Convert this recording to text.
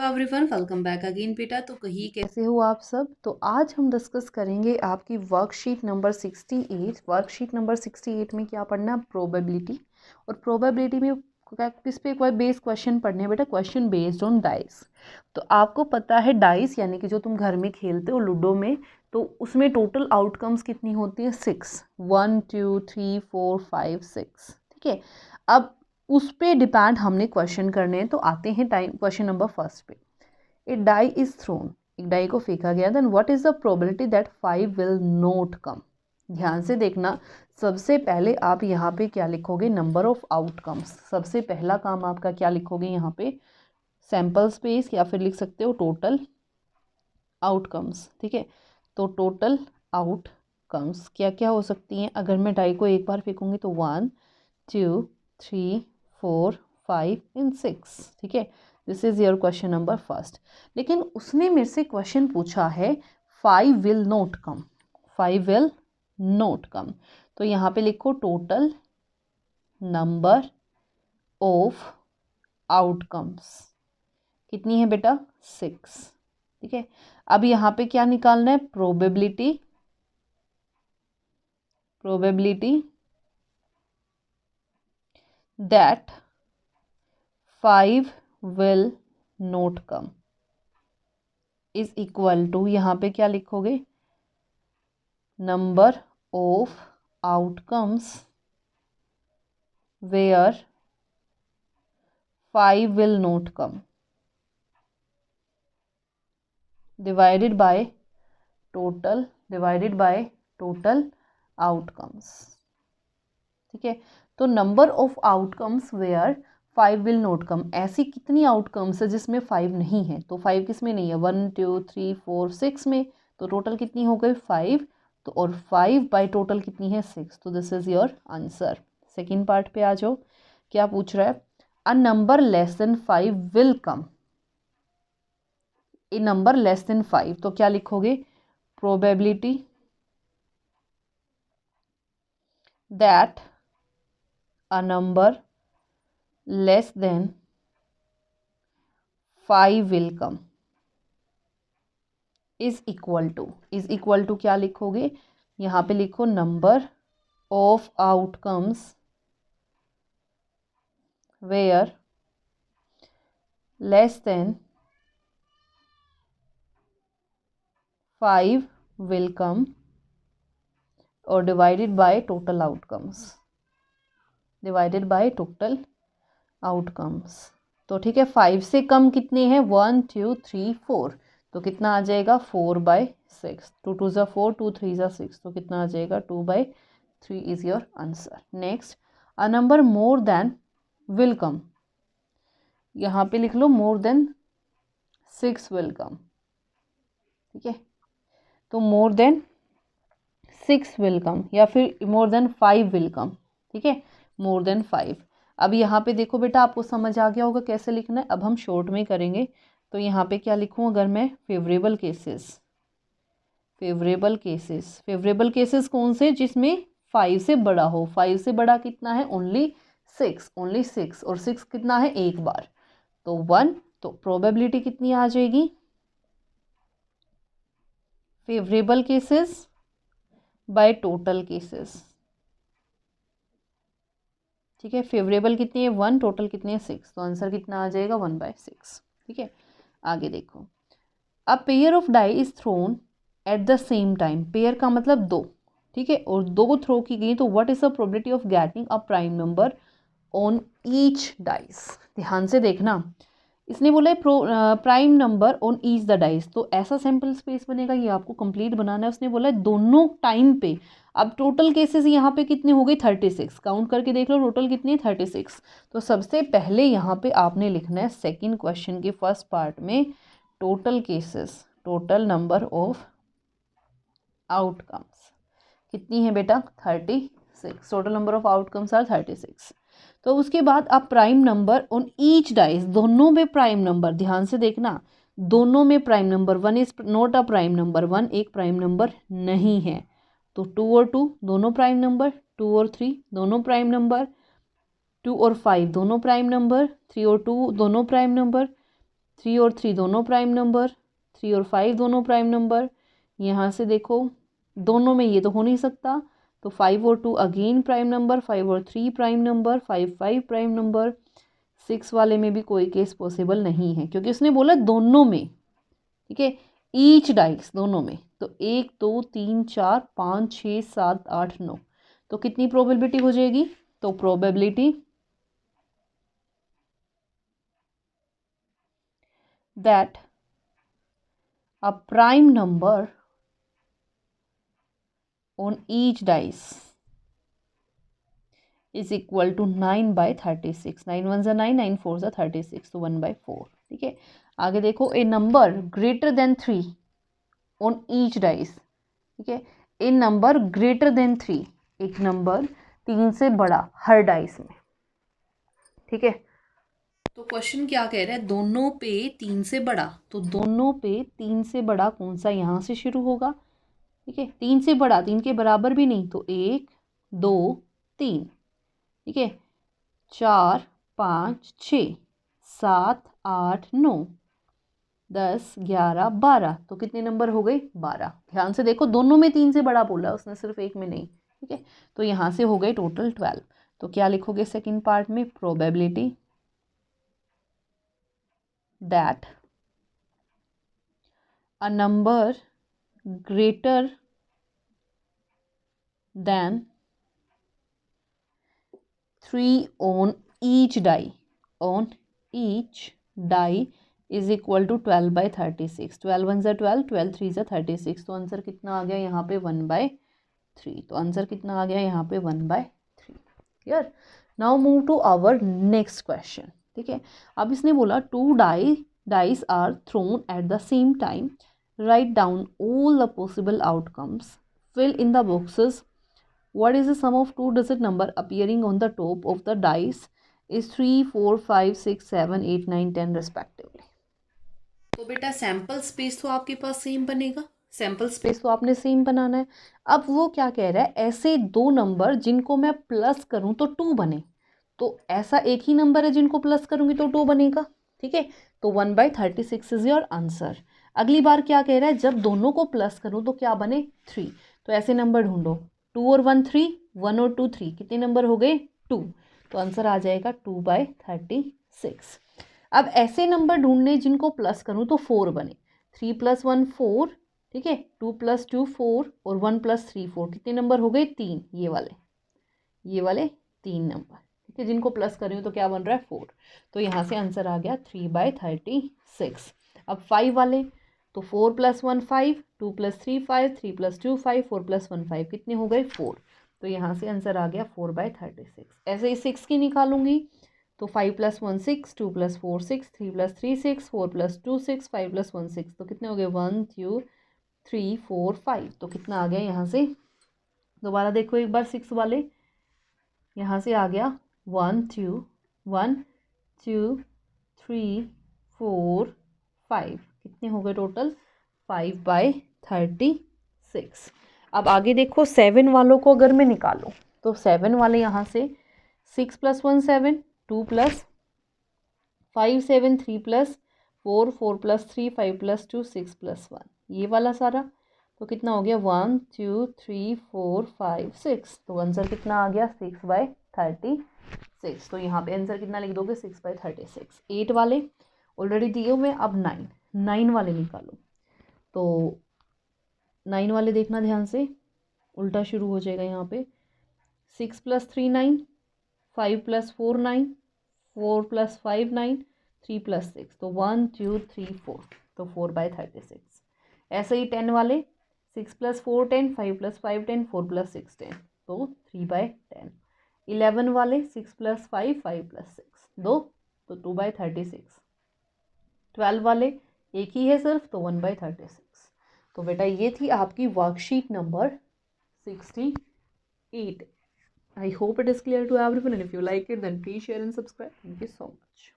Everyone welcome back again बेटा। तो कहिए कैसे हो आप सब। तो आज हम डिस्कस करेंगे आपकी वर्कशीट नंबर 68। वर्कशीट नंबर 68 में क्या पढ़ना, प्रोबेबिलिटी। और प्रोबेबिलिटी में किस पे कोई बेस क्वेश्चन पढ़ने हैं बेटा, क्वेश्चन बेस्ड ऑन डाइस। तो आपको पता है डाइस यानी कि जो तुम घर में खेलते हो लूडो में, तो उसमें टोटल आउटकम्स कितनी होती है, 6, 1 2 3 4 5 6। ठीक है, अब उस पे डिपेंड हमने क्वेश्चन करने हैं। तो आते हैं टाइम क्वेश्चन नंबर फर्स्ट पे। ए डाई इज थ्रोन, एक डाई को फेंका गया, then what is the probability that 5 will not come. ध्यान से देखना, सबसे पहले आप यहाँ पे क्या लिखोगे, नंबर ऑफ आउटकम्स। सबसे पहला काम आपका क्या लिखोगे यहाँ पे, सैंपल स्पेस, या फिर लिख सकते हो टोटल आउटकम्स। ठीक है, तो टोटल आउटकम्स क्या क्या हो सकती हैं। अगर मैं डाई को एक बार फेंकूंगी तो 1 2 3 4 5 एंड 6। ठीक है, this is your question number first. लेकिन उसने मेरे से क्वेश्चन पूछा है 5 will not come, 5 will not कम। तो यहाँ पे लिखो टोटल नंबर ऑफ आउटकम्स कितनी है बेटा, 6। ठीक है, अब यहाँ पे क्या निकालना है, probability, probability that 5 will not come is equal to, यहाँ पे क्या लिखोगे, number of outcomes where 5 will not come divided by total, divided by total outcomes. ठीक है, तो number of outcomes where 5 will not come, ऐसी कितनी आउटकम्स है जिसमें 5 नहीं है। तो 5 किस में नहीं है, 1 2 3 4 6 में। तो टोटल कितनी हो गई 5। तो और 5 बाय टोटल कितनी है 6। तो this is your answer. Second part पे आ जाओ, क्या पूछ रहा है, a number less than 5 will come, a number less than 5। तो क्या लिखोगे, probability that a number less than 5 will come is equal to, is equal to क्या लिखोगे, यहाँ पे लिखो number of outcomes where less than 5 will come और divided by total outcomes, divided by total outcomes. तो ठीक है, 5 से कम कितने हैं, 1 2 3 4। तो कितना आ जाएगा 4/6। 2 2 ज़ा 4, 2 3 ज़ा 6। तो कितना आ जाएगा 2/3 is your answer. Next, a number more than will come, यहाँ पे लिख लो मोर देन 6 विल कम। ठीक है, तो मोर देन 6 विल कम, या फिर मोर देन 5 विल कम। ठीक है, मोर देन 5। अब यहाँ पे देखो बेटा, आपको समझ आ गया होगा कैसे लिखना है। अब हम शॉर्ट में करेंगे। तो यहाँ पे क्या लिखूँ, अगर मैं favourable cases, favourable cases, favourable cases कौन से, जिसमें 5 से बड़ा हो। 5 से बड़ा कितना है, ओनली 6, ओनली 6। और 6 कितना है, एक बार, तो 1। तो प्रोबेबिलिटी कितनी आ जाएगी, favourable cases by total cases. ठीक है, फेवरेबल कितनी है 1, टोटल कितनी है 6। तो आंसर कितना आ जाएगा 1/6। ठीक है, आगे देखो, a pair of die is thrown at the same time, pair का मतलब 2। ठीक है, और 2 थ्रो की गई, तो what is the probability of getting a prime number on each dice. ध्यान से देखना, इसने बोला है prime number on each the dice. तो ऐसा सैम्पल स्पेस बनेगा, ये आपको कंप्लीट बनाना है। उसने बोला है दोनों टाइम पे। अब टोटल केसेस यहाँ पे कितने हो गए, 36। काउंट करके देख लो टोटल कितनी है, 36। तो सबसे पहले यहाँ पे आपने लिखना है सेकंड क्वेश्चन के फर्स्ट पार्ट में, total cases, total number of outcomes कितनी है बेटा, 36। Total number of outcomes are 36। तो उसके बाद आप prime number on each dice, दोनों में प्राइम नंबर, ध्यान से देखना, दोनों में prime number, 1 is not a prime number, 1 एक प्राइम नंबर नहीं है। तो 2 और 2 दोनों प्राइम नंबर, 2 और 3 दोनों प्राइम नंबर, 2 और 5 दोनों प्राइम नंबर, 3 और 2 दोनों प्राइम नंबर, 3 और 3 दोनों प्राइम नंबर, 3 और 5 दोनों प्राइम नंबर। यहाँ से देखो दोनों में ये तो हो नहीं सकता, तो 5 और 2 अगेन प्राइम नंबर, 5 और 3 प्राइम नंबर, 5 5 प्राइम नंबर। 6 वाले में भी कोई केस पॉसिबल नहीं है क्योंकि उसने बोला दोनों में, ठीक है, ईच डाइस दोनों में। तो 1 2 3 4 5 6 7 8 9, तो कितनी प्रोबेबिलिटी हो जाएगी? तो probability that a prime number on each dice is equal to 9/36। 9 1 जा 9, 9 4 जा 36, तो 1/4। ठीक है, आगे देखो, a number greater than 3 on each dice. ठीक है, ए नंबर ग्रेटर देन 3, एक नंबर 3 से बड़ा हर डाइस में। ठीक है, तो क्वेश्चन क्या कह रहा है? दोनों पे 3 से बड़ा, तो दोनों पे 3 से बड़ा कौन सा यहाँ से शुरू होगा? ठीक है, 3 से बड़ा, 3 के बराबर भी नहीं, तो 1 2 3। ठीक है, 4 5 6 7 8 9 10 11 12, तो कितने नंबर हो गए? 12। ध्यान से देखो, दोनों में 3 से बड़ा बोला उसने, सिर्फ एक में नहीं। ठीक है, तो यहाँ से हो गए टोटल 12। तो क्या लिखोगे सेकंड पार्ट में? Probability that a number greater than 3 on each die is equal to 12/36। 12 1 जा 12, 12 3 जा 36, तो आंसर कितना आ गया यहाँ पे? 1/3। तो आंसर कितना आ गया यहाँ पे? 1/3। Clear? Now move to our next question. ठीक है, अब इसने बोला 2 dice are thrown at the same time, write down all the possible outcomes, fill in the boxes. What is the sum of two digit number appearing on the top of the dice is 3 4 5 6 7 8 9 10 respectively। तो बेटा sample space तो आपके पास same बनेगा, sample space तो आपने same बनाना है। अब वो क्या कह रहा है? ऐसे दो नंबर जिनको मैं प्लस करूं तो 2 बने, तो ऐसा एक ही नंबर है जिनको प्लस करूंगी तो 2 बनेगा। ठीक है, तो 1/36 इज योर आंसर। अगली बार क्या कह रहा है? जब दोनों को प्लस करूं तो क्या बने? 3। तो ऐसे नंबर ढूंढो, 2 और 1 3, 1 और 2 3, कितने नंबर हो गए? 2। तो आंसर आ जाएगा 2/36। अब ऐसे नंबर ढूंढने जिनको प्लस करूं तो 4 बने, 3 + 1 4। ठीक है, 2 + 2 4 और 1 + 3 4, कितने नंबर हो गए? 3। ये वाले 3 नंबर। ठीक है, जिनको प्लस कर रही हूँ तो क्या बन रहा है? 4। तो यहाँ से आंसर आ गया 3/36। अब 5 वाले, तो 4 + 1 5, 2 + 3 5, 3 + 2 5, 4 + 1 5, कितने हो गए? 4। तो यहाँ से आंसर आ गया 4/36। ऐसे ही 6 की निकालूंगी, तो 5 + 1 6, 2 + 4 6, 3 + 3 6, 4 + 2 6, 5 + 1 6, तो कितने हो गए? 1 2 3 4 5। तो कितना आ गया यहाँ से? दोबारा देखो एक बार 6 वाले, यहाँ से आ गया 1 2 1 2 3 4 5, कितने हो गए टोटल? 5/36। अब आगे देखो 7 वालों को अगर मैं निकालूं तो 7 वाले यहाँ से 6 + 1 7, 2 + 5 7, 3 + 4 4 + 3 5 + 2 6 + 1, ये वाला सारा। तो कितना हो गया? 1 2 3 4 5 6। तो आंसर कितना आ गया? 6/36। तो यहाँ पे आंसर कितना लिख दोगे? 6/36। 8 वाले ऑलरेडी दिए हुए, अब 9 वाले निकालो। तो 9 वाले देखना ध्यान से, उल्टा शुरू हो जाएगा यहाँ पे। 6 + 3 9, 5 + 4 9, 4 + 5 9, 3 + 6, तो 1 2 3 4, तो 4/36। ऐसे ही 10 वाले, 6 + 4 10, 5 + 5 10, 4 + 6 10, तो 3/10। 11 वाले 6 + 5 5 + 6 2, तो 2/36। 12 वाले एक ही है सिर्फ, तो 1/36। तो बेटा ये थी आपकी worksheet number 68। I hope it is clear to everyone, and if you like it then please share and subscribe. Thank you so much.